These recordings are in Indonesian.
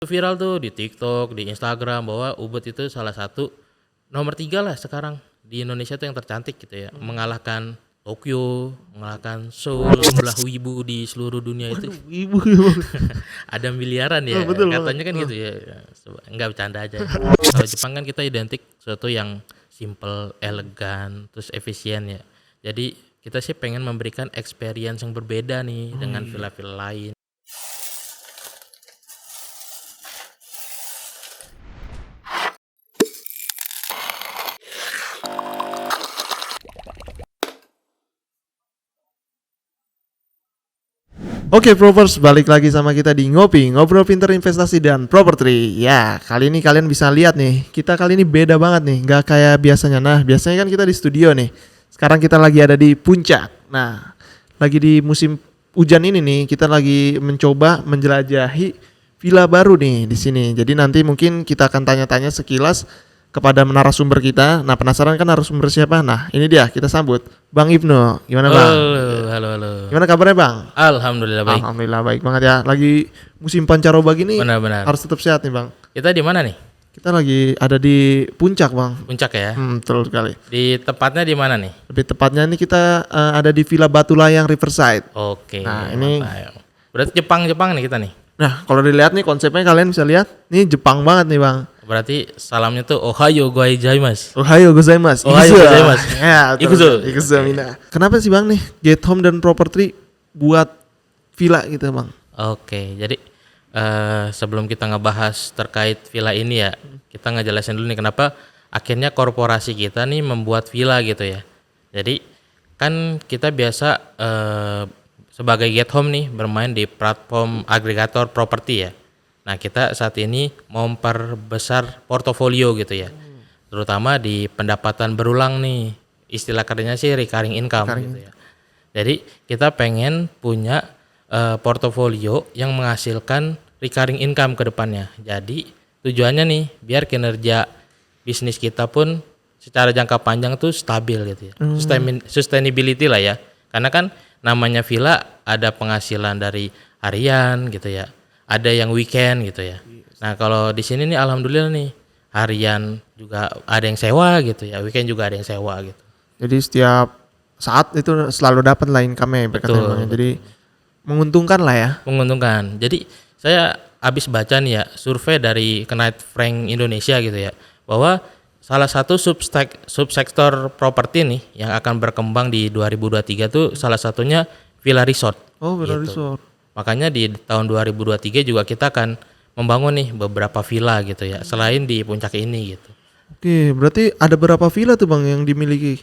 Viral tuh di TikTok, di Instagram bahwa Ubud itu salah satu nomor 3 lah sekarang di Indonesia tuh yang tercantik gitu ya. Mengalahkan Tokyo, mengalahkan Seoul, jumlah wibu di seluruh dunia itu Ibu. ada miliaran ya. Betul Katanya kan banget. gitu ya. Enggak bercanda aja. Kalau Jepang kan kita identik sesuatu yang simple, elegan, terus efisien ya. Jadi kita sih pengen memberikan experience yang berbeda nih dengan villa-villa lain. Oke, Propers, balik lagi sama kita di Ngopi, Ngobrol Pinter Investasi dan Properti. Ya, kali ini kalian bisa lihat nih, kita kali ini beda banget nih, nggak kayak biasanya. Nah, biasanya kan kita di studio nih. Sekarang kita lagi ada di puncak. Nah, lagi di musim hujan ini nih, kita lagi mencoba menjelajahi villa baru nih di sini. Jadi nanti mungkin kita akan tanya-tanya sekilas kepada narasumber kita. Nah, penasaran kan narasumber siapa? Nah, ini dia, kita sambut Bang Ibnu. Gimana Bang? Halo. Gimana kabarnya Bang? Alhamdulillah baik. Alhamdulillah baik banget ya. Lagi musim pancaroba gini. Benar-benar. Harus tetap sehat nih Bang. Kita di mana nih? Kita lagi ada di puncak Bang. Puncak ya. Betul sekali. Di tepatnya di mana nih? Lebih tepatnya ini kita ada di Villa Batu Layang Riverside. Oke. Nah, ini- mantap. Berarti Jepang nih kita nih. Nah, kalau dilihat nih konsepnya kalian bisa lihat. Nih Jepang banget nih Bang. Berarti salamnya tuh Ohayo gozaimashou. Ohayo gozaimasu. Ohayo gozaimasu. Ya, Ikuzo. Ikuzo mina. Kenapa sih Bang nih Get Home dan Property buat villa gitu Bang? Oke, jadi sebelum kita ngebahas terkait villa ini ya, kita ngejelasin dulu nih kenapa akhirnya korporasi kita nih membuat villa gitu ya. Jadi kan kita biasa sebagai Get Home nih bermain di platform agregator properti ya. Nah, kita saat ini mau memperbesar portofolio gitu ya. Terutama di pendapatan berulang nih. Istilah kerjanya sih recurring income gitu ya. Jadi kita pengen punya portofolio yang menghasilkan recurring income ke depannya. Jadi tujuannya nih biar kinerja bisnis kita pun secara jangka panjang tuh stabil gitu ya. Sustainability lah ya. Karena kan namanya villa ada penghasilan dari harian gitu ya. Ada yang weekend gitu ya. Nah, kalau di sini nih alhamdulillah nih harian juga ada yang sewa gitu ya. Weekend juga ada yang sewa gitu. Jadi setiap saat itu selalu dapat lah income-nya Betul, Bang. Jadi menguntungkan lah ya. Menguntungkan. Jadi saya habis baca nih ya survei dari Knight Frank Indonesia gitu ya, bahwa salah satu subsektor properti nih yang akan berkembang di 2023 tuh salah satunya villa resort. Oh, villa Gitu. resort. Makanya di tahun 2023 juga kita akan membangun nih beberapa villa gitu ya, selain di puncak ini gitu. Oke, berarti ada berapa villa tuh Bang yang dimiliki?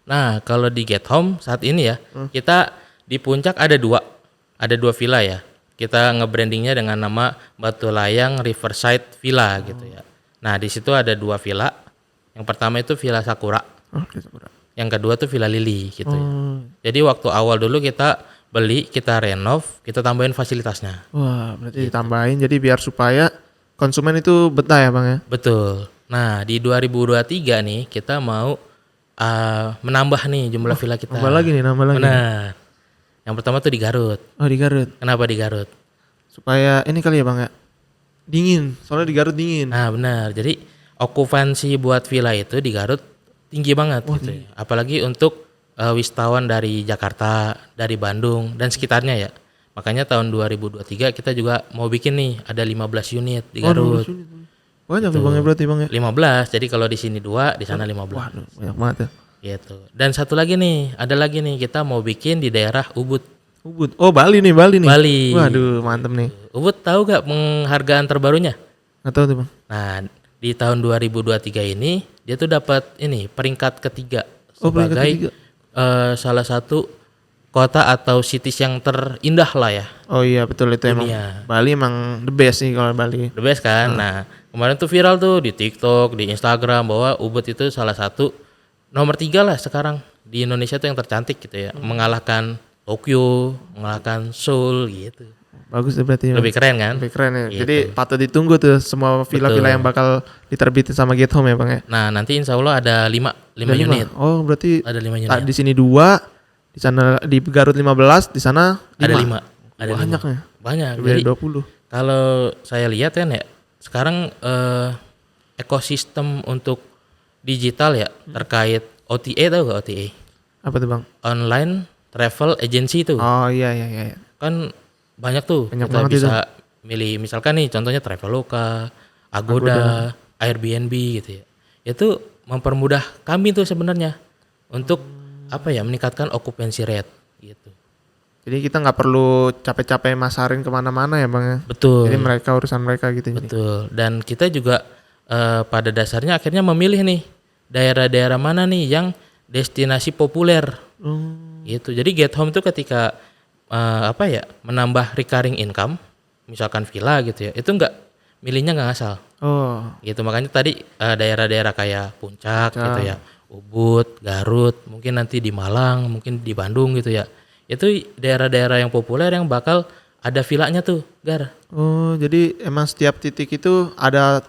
Nah, kalau di Get Home saat ini ya, kita di puncak ada dua villa ya. Kita nge-brandingnya dengan nama Batu Layang Riverside Villa gitu ya. Nah, di situ ada dua villa. Yang pertama itu Villa Sakura. Oke, Sakura. Yang kedua tuh Villa Lily gitu ya. Jadi waktu awal dulu kita beli, kita renov, kita tambahin fasilitasnya. Wah, berarti ditambahin jadi biar supaya konsumen itu betah ya Bang ya. Betul. Nah, di 2023 nih kita mau menambah nih jumlah villa kita. Nambah lagi. Benar. Yang pertama tuh di Garut. Oh, di Garut. Kenapa di Garut? Supaya ini kali ya Bang ya. Dingin, soalnya di Garut dingin. Nah, benar. Jadi okupansi buat villa itu di Garut tinggi banget gitu ya. Apalagi untuk wisatawan dari Jakarta, dari Bandung dan sekitarnya ya. Makanya tahun 2023 kita juga mau bikin nih ada 15 unit di Garut. Banyak tuh Bang ya berarti Bang ya. 15. Jadi kalau di sini 2, di sana 15. Waduh, banyak banget ya. Gitu. Dan satu lagi nih, ada lagi nih kita mau bikin di daerah Ubud. Ubud. Oh, Bali nih. Bali. Waduh, mantep nih. Ubud tahu gak penghargaan terbarunya? Nggak tahu tuh Bang. Nah, di tahun 2023 ini dia tuh dapat ini peringkat ketiga Oh, peringkat sebagai ketiga. Salah satu kota atau cities yang terindah lah ya. Oh iya betul itu emang. Dunia. Bali emang the best sih kalau Bali. The best kan. Nah, kemarin tuh viral tuh di TikTok, di Instagram bahwa Ubud itu salah satu nomor 3 lah sekarang di Indonesia tuh yang tercantik gitu ya. Mengalahkan Tokyo, mengalahkan Seoul gitu. Bagus deh berarti. Lebih keren kan? Lebih keren ya. Gitu. Jadi patut ditunggu tuh semua villa-villa Betul. yang bakal diterbitin sama Get Home ya Bang ya. Nah, nanti insya Allah ada 5 Ada unit. Oh, berarti Ada 5 unit. di sini 2, di sana di Garut 15, di sana 5. Ada 5. Ada Banyak 5. ya. Banyak. Lebih dari Jadi 20. Kalau saya lihat kan ya, sekarang ekosistem untuk digital ya terkait OTA, tahu gak OTA? Apa tuh Bang? Online Travel Agency itu. Oh iya iya iya. Kan banyak tuh, Banyak kita banget bisa milih misalkan nih contohnya Traveloka, Agoda, Airbnb gitu ya. Itu mempermudah kami tuh sebenarnya untuk apa ya, meningkatkan occupancy rate gitu. Jadi kita nggak perlu capek-capek masarin kemana-mana ya Bang ya. Betul. Jadi mereka urusan mereka gitu. Jadi. Betul. Dan kita juga pada dasarnya akhirnya memilih nih daerah-daerah mana nih yang destinasi populer. Gitu. Jadi Get Home itu ketika apa ya, menambah recurring income, misalkan villa gitu ya, itu milihnya nggak ngasal. Oh. Gitu. Makanya tadi daerah-daerah kayak Puncak gitu ya, Ubud, Garut, mungkin nanti di Malang, mungkin di Bandung gitu ya. Itu daerah-daerah yang populer yang bakal ada villanya tuh, Gar. Oh, jadi emang setiap titik itu ada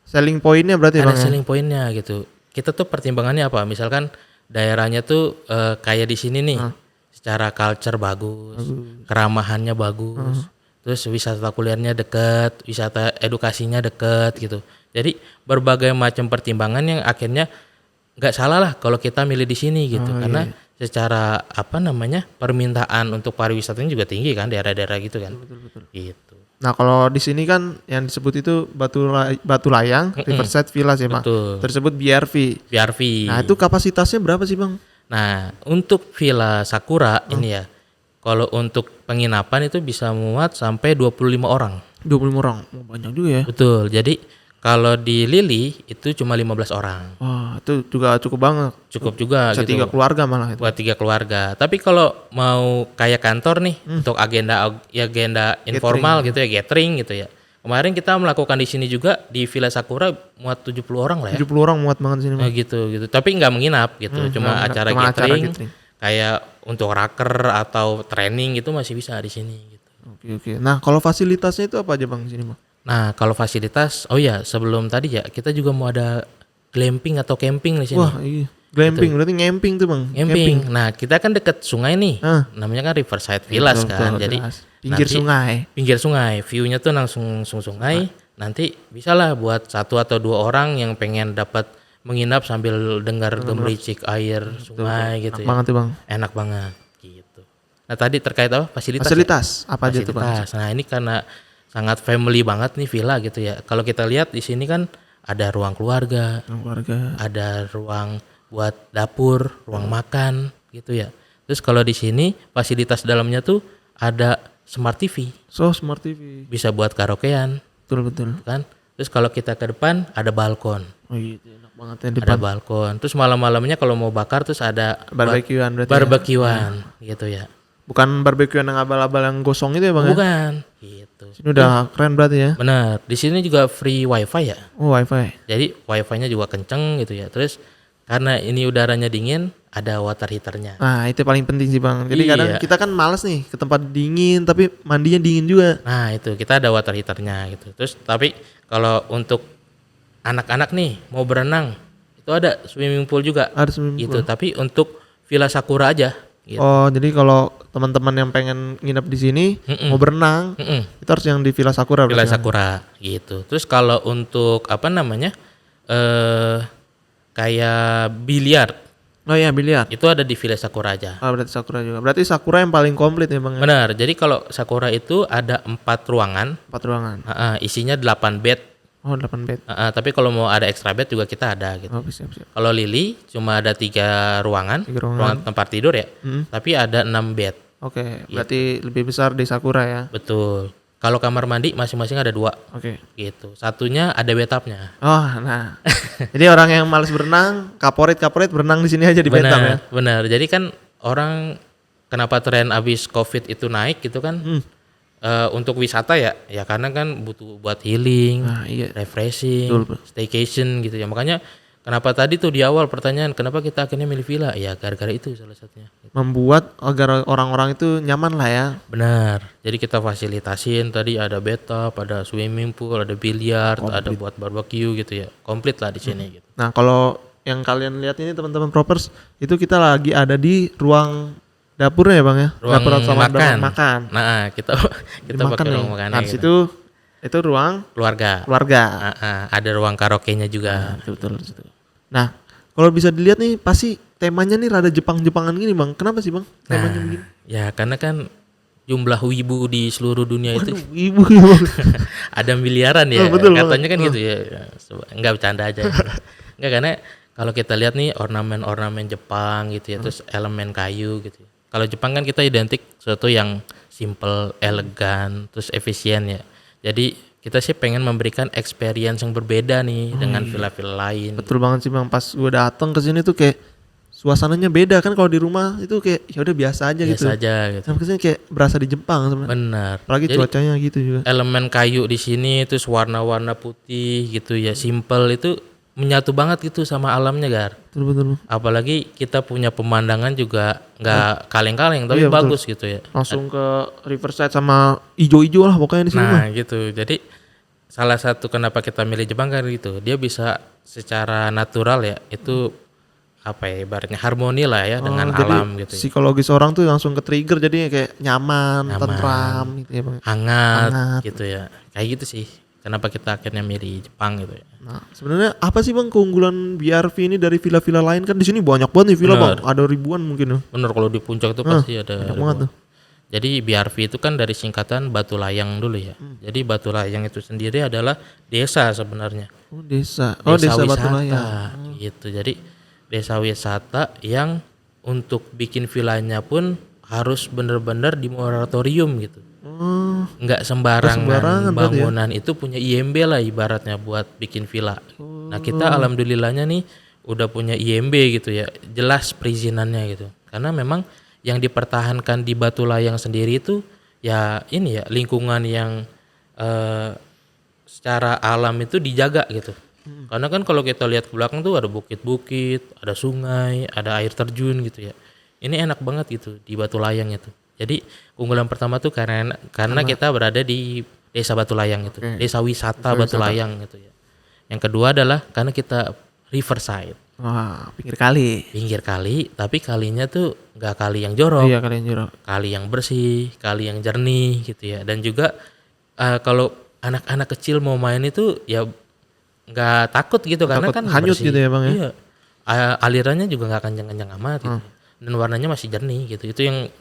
selling point-nya berarti Ada Bang ya? selling point-nya gitu. Kita tuh pertimbangannya apa? Misalkan daerahnya tuh kayak di sini nih, secara culture bagus, keramahannya bagus, terus wisata kulinernya deket, wisata edukasinya deket gitu. Jadi berbagai macam pertimbangan yang akhirnya nggak salah lah kalau kita milih di sini gitu, karena secara apa namanya, permintaan untuk pariwisatanya juga tinggi kan, daerah-daerah gitu kan. Betul. Gitu. Nah kalau di sini kan yang disebut itu Batu Layang, Riverside Villas ya Bang. Betul. Tersebut BRV. BRV. Nah itu kapasitasnya berapa sih Bang? Nah, untuk Villa Sakura ini ya, kalau untuk penginapan itu bisa muat sampai 25 orang. 25 orang, oh, banyak juga ya. Betul. Jadi kalau di Lili itu cuma 15 orang. Wah itu juga cukup banget. Cukup juga Bisa gitu. 3 keluarga malah itu. Buat 3 keluarga. Tapi kalau mau kayak kantor nih, untuk agenda informal gitu ya, gathering gitu ya. Kemarin kita melakukan di sini juga di Villa Sakura muat 70 orang lah ya. 70 orang muat banget sini Nah, Bang. gitu. Tapi nggak menginap gitu. Cuma acara cuma acara gathering, gathering. kayak untuk raker atau training gitu masih bisa di sini gitu. Oke. Nah kalau fasilitasnya itu apa aja Bang di sini Bang? Nah, kalau fasilitas, oh ya, sebelum tadi ya, kita juga mau ada glamping atau camping di sini. Wah iya. Glamping berarti nyamping tuh Bang. Camping. Nah, kita kan deket sungai nih. Namanya kan Riverside Villas kan. betul, Jadi jelas. Pinggir sungai. Pinggir sungai. View-nya tuh langsung sungai. Nanti bisa lah buat 1 atau 2 orang yang pengen dapat menginap sambil dengar gemericik air sungai gitu Enak banget tuh Bang. Enak banget gitu. Nah, tadi terkait apa? Fasilitas. Fasilitas apa aja tuh Bang? Fasilitas. Nah, ini karena sangat family banget nih villa gitu ya. Kalau kita lihat di sini kan ada ruang keluarga, ada ruang buat dapur, ruang makan gitu ya. Terus kalau di sini fasilitas dalamnya tuh ada smart TV, So smart TV. bisa buat karaokean Betul. kan. Terus kalau kita ke depan ada balkon, Oh gitu enak banget ya di ada balkon. Terus malam-malamnya kalau mau bakar terus ada barbekyuan berarti. barbekyuan gitu ya. Bukan barbekyuan yang abal-abal yang gosong itu ya Bang ya? Bukan gitu. Ini udah keren berarti ya. Benar. Di sini juga free wifi ya. Oh wifi. Jadi wifi-nya juga kenceng gitu ya. Terus karena ini udaranya dingin, ada water heaternya. Nah itu paling penting sih Bang. Jadi Iya. kadang kita kan males nih ke tempat dingin tapi mandinya dingin juga. Nah itu kita ada water heaternya gitu. Terus tapi kalau untuk anak-anak nih mau berenang, itu ada swimming pool juga. Ada swimming Gitu. Tapi untuk Villa Sakura aja. Gitu. Oh jadi kalau teman-teman yang pengen nginep di sini mau berenang itu harus yang di Villa Sakura Villa berarti, Bang? Sakura gitu. Terus kalau untuk apa namanya kayak biliar, Oh iya biliar. itu ada di Villa Sakura aja. Ah berarti Sakura juga. Berarti Sakura yang paling komplit ya Bang ya? Benar. Jadi kalau Sakura itu ada 4 ruangan, 4 ruangan. isinya 8 bed. Oh 8 bed. Tapi kalau mau ada extra bed juga kita ada gitu. Oh siap. Kalau Lily cuma ada 3 ruangan, 3 ruangan. ruangan tempat tidur ya. Tapi ada 6 bed. Oke, berarti lebih besar di Sakura ya. Betul. Kalau kamar mandi masing-masing ada 2 Oke. gitu. Satunya ada bathtubnya. Oh, nah. Jadi orang yang males berenang, kaporit berenang di sini aja di bathtub ya. Benar. Jadi kan orang kenapa tren abis Covid itu naik gitu kan? Untuk wisata ya karena kan butuh buat healing, Nah, iya. refreshing, Betul, Bro. staycation gitu ya. Makanya kenapa tadi tuh di awal pertanyaan kenapa kita akhirnya milih villa? Ya gara-gara itu salah satunya. Membuat agar orang-orang itu nyaman lah ya. Benar. Jadi kita fasilitasin tadi ada bathtub, ada swimming pool, ada biliar, ada buat barbecue gitu ya. Komplit lah di sini gitu. Nah, kalau yang kalian lihat ini teman-teman propers, itu kita lagi ada di ruang Dapurnya ya bang ya, ruang dapur sama makan. ruang makan. Nah, kita Dimakan pakai nih. ruang makan Nah di situ itu ruang keluarga. keluarga. Ada ruang karaoke-nya juga. Betul betul. Nah kalau bisa dilihat nih pasti temanya nih rada Jepang-Jepangan gini bang. Kenapa sih bang temanya begini? Ya karena kan jumlah wibu di seluruh dunia itu Waduh, ibu ya bang. ada miliaran ya. Betul Katanya banget. kan gitu ya. Enggak bercanda aja. Enggak, karena kalau kita lihat nih ornamen-ornamen Jepang gitu ya, terus elemen kayu gitu ya. Kalau Jepang kan kita identik sesuatu yang simple, elegan, terus efisien ya. Jadi kita sih pengen memberikan experience yang berbeda nih dengan villa-villa lain. Betul banget sih bang. Pas gue datang ke sini tuh kayak suasananya beda kan, kalau di rumah itu kayak ya udah biasa aja gitu. Biasa aja gitu. Sampai kesini kayak berasa di Jepang sebenarnya. Benar. Apalagi Jadi cuacanya gitu juga. elemen kayu di sini terus warna-warna putih gitu ya, simple itu menyatu banget gitu sama alamnya, Gar. Betul betul. Apalagi kita punya pemandangan juga nggak kaleng-kaleng tapi Iya, betul. bagus gitu ya. Langsung ke Riverside sama ijo-ijo lah pokoknya di sini mah. Nah gitu, jadi salah satu kenapa kita milih Jepang kan gitu, dia bisa secara natural ya itu apa ya, ibaratnya harmoni lah ya dengan Jadi alam gitu ya. psikologis orang tuh langsung ke trigger, jadinya kayak nyaman, tentram gitu ya bang. Hangat Hangat. gitu ya, kayak gitu sih kenapa kita akhirnya milih Jepang gitu ya. Nah sebenarnya apa sih bang keunggulan BRV ini dari villa-villa lain? Kan di sini banyak banget nih villa bang, ada ribuan mungkin ya. Bener, kalau di puncak itu pasti ada banyak ribuan. banget tuh. Jadi BRV itu kan dari singkatan Batu Layang dulu ya. Jadi Batu Layang itu sendiri adalah desa sebenarnya. Oh desa, oh desa Batu wisata, Layang. gitu. Jadi desa wisata yang untuk bikin villanya pun harus bener-bener di moratorium gitu. Oh, Nggak sembarangan sembarangan berarti ya? bangunan itu punya IMB lah ibaratnya buat bikin villa. Nah kita alhamdulillahnya nih udah punya IMB gitu ya, jelas perizinannya gitu. Karena memang yang dipertahankan di Batu Layang sendiri itu ya ini ya, lingkungan yang secara alam itu dijaga gitu. Karena kan kalau kita lihat ke belakang tuh ada bukit-bukit, ada sungai, ada air terjun gitu ya. Ini enak banget gitu di Batu Layang itu. Jadi keunggulan pertama tuh karena kita berada di Desa Batu Layang itu, desa wisata Batu Layang gitu ya. Yang kedua adalah karena kita riverside, wah pinggir kali. pinggir kali, tapi kalinya tuh nggak kali yang jorok, Iya kalian jorok. kali yang bersih, kali yang jernih gitu ya. Dan juga kalau anak-anak kecil mau main itu ya nggak takut gitu, karena Takut kan hanyut bersih. gitu ya, Bang, ya? Iya. Alirannya juga nggak kencang-kencang amat gitu. Dan warnanya masih jernih gitu. Itu yang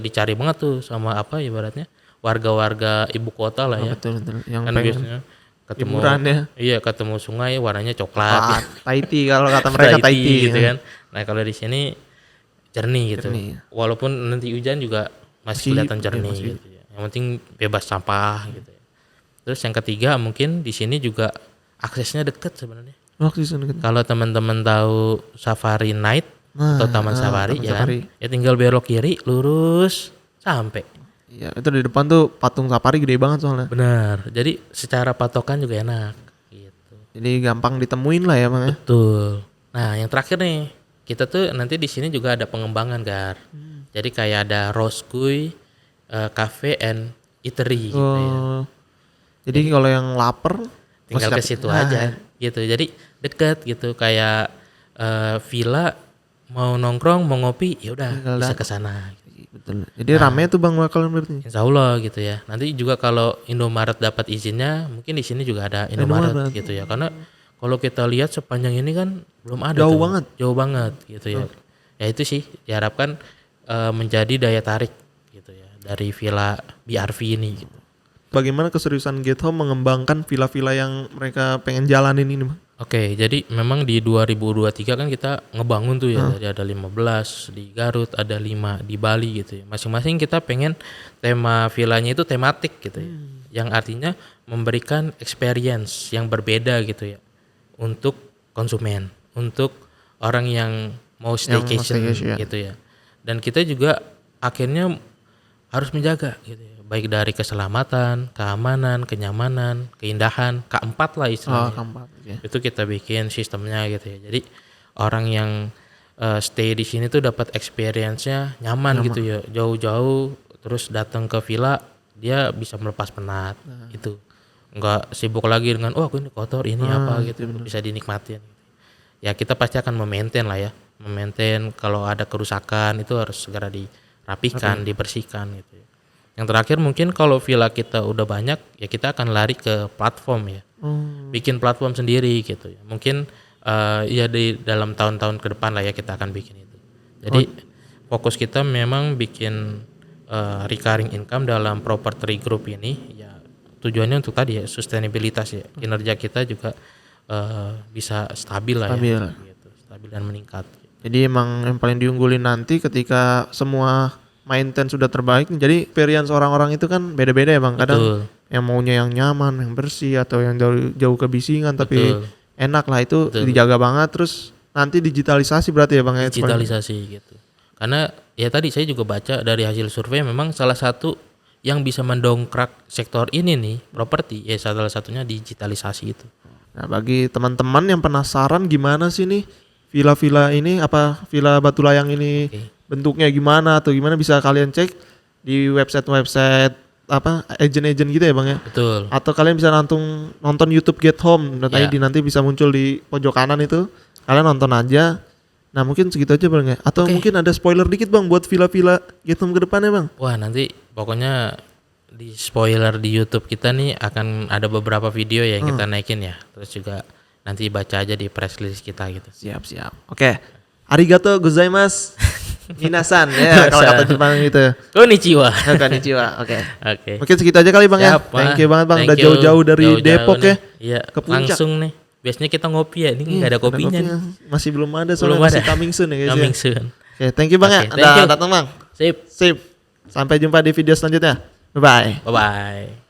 dicari banget tuh sama apa ibaratnya warga-warga ibu kota lah ya. Betul betul. Yang Kan pengen biasanya ketemu hiburan ya. iya, ketemu sungai warnanya coklat. Tahiti kalau kata mereka Tahiti gitu kan. Nah, kalau di sini jernih gitu. Jernih. Walaupun nanti hujan juga masih kelihatan jernih gitu ya. Yang penting bebas sampah gitu ya. Terus yang ketiga mungkin di sini juga aksesnya deket sebenarnya. Waktu itu kan. Kalau teman-teman tahu Safari Night atau Taman Safari Taman ya kan, Safari. ya tinggal belok kiri lurus sampai. Iya, itu di depan tuh patung safari gede banget soalnya. Benar. Jadi secara patokan juga enak gitu. Jadi gampang ditemuin lah ya, Bang ya. Betul. Nah, yang terakhir nih, kita tuh nanti di sini juga ada pengembangan, Gar. Jadi kayak ada Roskuy Cafe and Eatery gitu ya. Oh. Jadi kalau yang lapar Tinggal ke situ aja gitu. Jadi deket gitu, kayak villa mau nongkrong, mau ngopi, ya udah bisa ke sana. Betul. Jadi rame tuh Bang bakalan berarti. Insya Allah gitu ya. Nanti juga kalau Indomaret dapat izinnya, mungkin di sini juga ada Indomaret gitu ya. Karena kalau kita lihat sepanjang ini kan belum ada. Jauh tuh. banget. Jauh banget gitu ya. Ya itu sih diharapkan menjadi daya tarik gitu ya dari villa BRV ini. Gitu. Bagaimana keseriusan Get Home mengembangkan villa-villa yang mereka pengen jalanin ini, Bang? Oke, jadi memang di 2023 kan kita ngebangun tuh ya, dari ada 15 di Garut, ada 5 di Bali gitu ya. Masing-masing kita pengen tema villanya itu tematik gitu ya. Yang artinya memberikan experience yang berbeda gitu ya untuk konsumen, untuk orang yang mau staycation gitu ya. Dan kita juga akhirnya harus menjaga gitu ya, baik dari keselamatan, keamanan, kenyamanan, keindahan, K4 lah istilahnya. Keempat, ya. Itu kita bikin sistemnya gitu ya. Jadi orang yang stay di sini tuh dapat experience-nya nyaman gitu ya. Jauh-jauh terus datang ke villa, dia bisa melepas penat gitu. Enggak sibuk lagi dengan aku ini kotor, ini apa gitu, bisa dinikmatin. Ya kita pasti akan memaintain lah ya. Memaintain kalau ada kerusakan itu harus segera dirapikan, dibersihkan gitu ya. Yang terakhir mungkin kalau villa kita udah banyak ya kita akan lari ke platform ya. Bikin platform sendiri gitu ya. Mungkin ya di dalam tahun-tahun ke depan lah ya kita akan bikin itu. Jadi fokus kita memang bikin recurring income dalam property group ini ya, tujuannya untuk tadi ya sustainabilitas ya, kinerja kita juga bisa stabil lah ya gitu, stabil dan meningkat. Jadi emang yang paling diunggulin nanti ketika semua maintenance sudah terbaik. Jadi experience orang-orang itu kan beda-beda ya Bang. Kadang Betul. yang maunya yang nyaman, yang bersih, atau yang jauh kebisingan tapi Betul. enak lah, itu dijaga banget. Terus nanti digitalisasi berarti ya Bang ya? Digitalisasi gitu. Karena ya tadi saya juga baca dari hasil survei memang salah satu yang bisa mendongkrak sektor ini nih properti ya salah satunya digitalisasi itu. Nah bagi teman-teman yang penasaran gimana sih nih villa-villa ini, apa villa Batu Layang ini bentuknya gimana atau gimana, bisa kalian cek di website apa agent-agent gitu ya Bang ya. Betul. Atau kalian bisa nonton YouTube Get Home nanti bisa muncul di pojok kanan itu. Kalian nonton aja. Nah mungkin segitu aja Bang ya. Atau mungkin ada spoiler dikit Bang buat villa-villa Get Home ke depannya Bang. Wah nanti pokoknya di spoiler di YouTube kita nih akan ada beberapa video ya yang kita naikin ya. Terus juga nanti baca aja di press release kita gitu. Siap. Oke. Arigato gozaimasu. Minasan ya kalau kata Jepang gitu. Konnichiwa. Konnichiwa. Oke. Oke. Mungkin segitu aja kali Bang ya. Siap, Thank you banget Bang, Thank udah you. jauh-jauh dari Jauh-jauh Depok nih. ya. Iya, Ke Puncak. langsung nih. Biasanya kita ngopi ya, ini nggak ada kopinya. Masih belum ada, Belum soalnya masih ada. coming soon ya guys. Coming soon. Oke, thank you Bang ya. Oke, thank you. Datang Bang. Sip. Sip. Sampai jumpa di video selanjutnya. Bye bye. Bye bye.